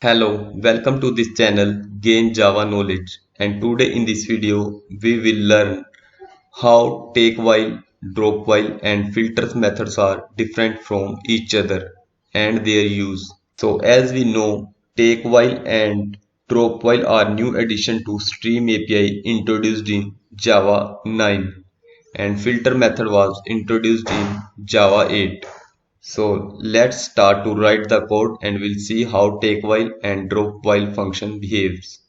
Hello, welcome to this channel Gain Java Knowledge, and today in this video we will learn how TakeWhile, Dropwhile and filters methods are different from each other and their use. So as we know, TakeWhile and Dropwhile are new addition to Stream API introduced in Java 9 and filter method was introduced in Java 8. So let's start to write the code and we'll see how TakeWhile and Dropwhile function behaves.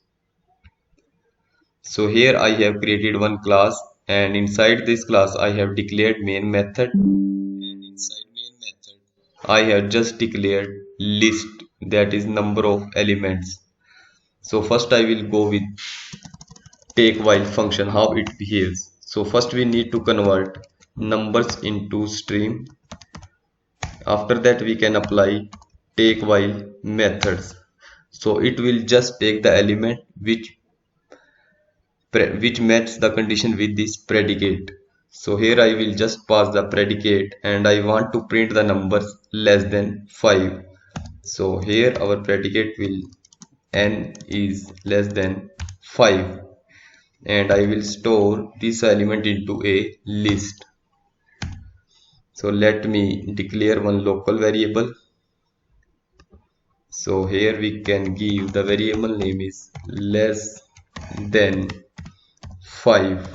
So here I have created one class and inside this class I have declared main method and inside main method I have just declared list, that is number of elements. So first I will go with TakeWhile function, how it behaves. So first we need to convert numbers into string. After that we can apply TakeWhile methods. So it will just take the element which matches the condition with this predicate. So here I will just pass the predicate and I want to print the numbers less than 5. So here our predicate will n is less than 5 and I will store this element into a list. So let me declare one local variable. So here we can give the variable name is less than 5.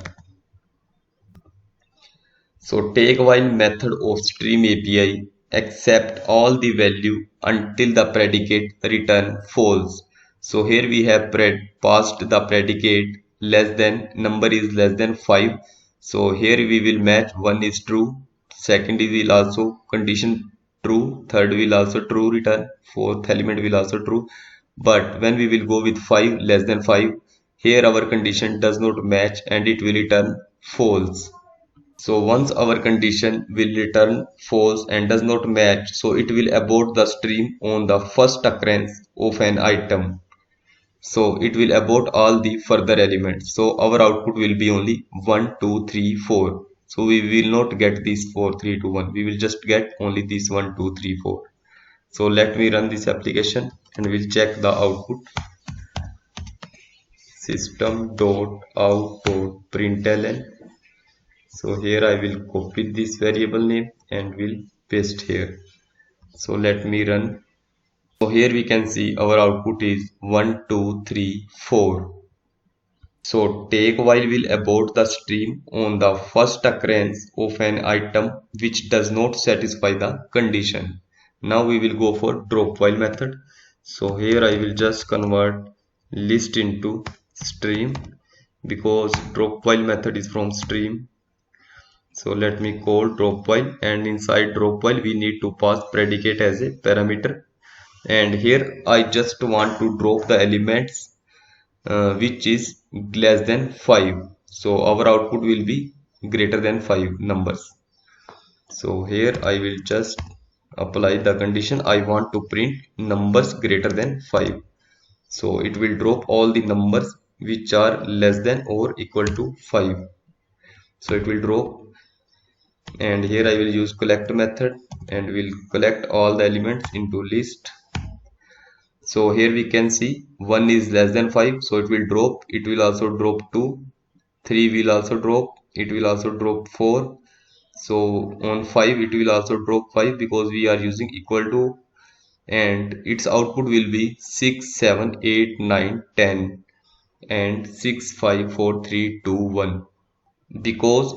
So TakeWhile method of Stream API accept all the value until the predicate return false. So here we have passed the predicate less than, number is less than 5. So here we will match one is true, second will also condition true, third will also true return, fourth element will also true. But when we will go with 5 less than 5, here our condition does not match and it will return false. So once our condition will return false and does not match, so it will abort the stream on the first occurrence of an item. So it will abort all the further elements. So our output will be only 1, 2, 3, 4. So we will not get this 4, 3, 2, 1. We will just get only this 1, 2, 3, 4. So let me run this application and we'll check the output. System.out.println. So here I will copy this variable name and will paste here. So let me run. So here we can see our output is 1, 2, 3, 4. So TakeWhile will abort the stream on the first occurrence of an item which does not satisfy the condition. Now we will go for Dropwhile method. So here I will just convert list into stream because Dropwhile method is from stream. So let me call Dropwhile and inside Dropwhile we need to pass predicate as a parameter. And here I just want to drop the elements which is less than 5. So our output will be greater than 5 numbers. So here I will just apply the condition I want to print numbers greater than 5. So it will drop all the numbers which are less than or equal to 5. So it will drop, and here I will use collect method and will collect all the elements into list. So here we can see 1 is less than 5, so it will drop. It will also drop 2, 3 will also drop, it will also drop 4. So on 5 it will also drop 5 because we are using equal to, and its output will be 6, 7, 8, 9, 10 and 6, 5, 4, 3, 2, 1. Because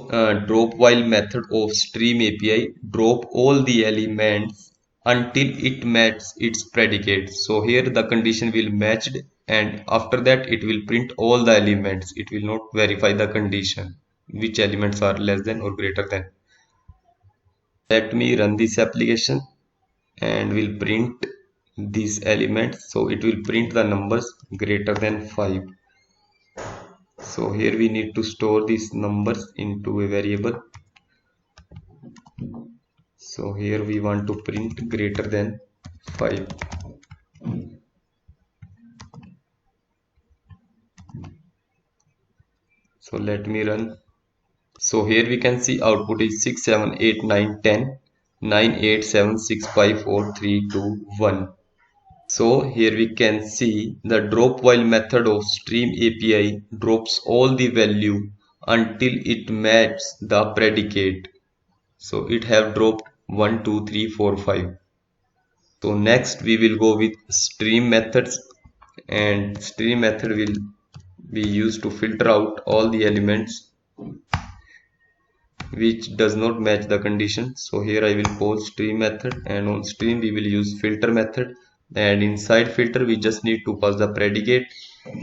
Dropwhile method of Stream API drop all the elements until it matches its predicate. So here the condition will matched and after that it will print all the elements. It will not verify the condition which elements are less than or greater than. Let me run this application and will print these elements. So it will print the numbers greater than 5. So here we need to store these numbers into a variable. So here we want to print greater than 5. So let me run. So here we can see output is 6, 7, 8, 9, 10, 9, 8, 7, 6, 5, 4, 3, 2, 1. So here we can see the Dropwhile method of stream API drops all the value until it matches the predicate. So it have dropped 1, 2, 3, 4, 5. So next we will go with stream methods, and stream method will be used to filter out all the elements which does not match the condition. So here I will call stream method, and on stream we will use filter method, and inside filter we just need to pass the predicate,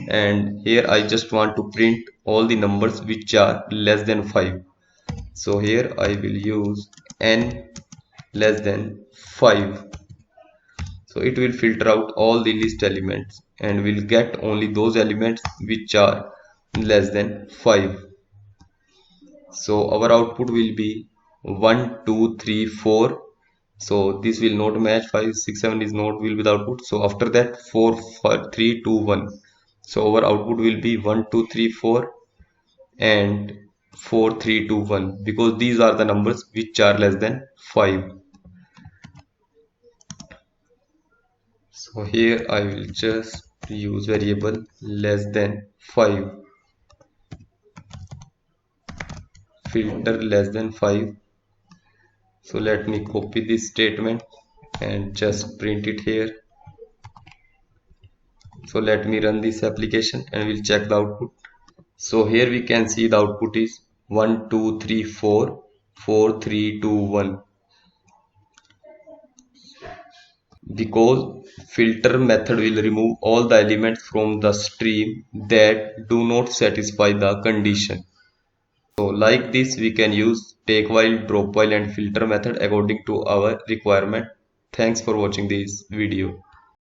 and here I just want to print all the numbers which are less than 5. So here I will use n less than 5. So it will filter out all the list elements and will get only those elements which are less than 5. So our output will be 1, 2, 3, 4. So this will not match. 5, 6, 7 is not will be the output. So after that 4, 5, 3, 2, 1. So our output will be 1, 2, 3, 4 and 4, 3, 2, 1, because these are the numbers which are less than 5. So here I will just use variable less than 5, filter less than 5. So let me copy this statement and just print it here. So let me run this application and we'll check the output. So here we can see the output is 1, 2, 3, 4, 4, 3, 2, 1. Because filter method will remove all the elements from the stream that do not satisfy the condition. So like this we can use TakeWhile, Dropwhile and filter method according to our requirement. Thanks for watching this video.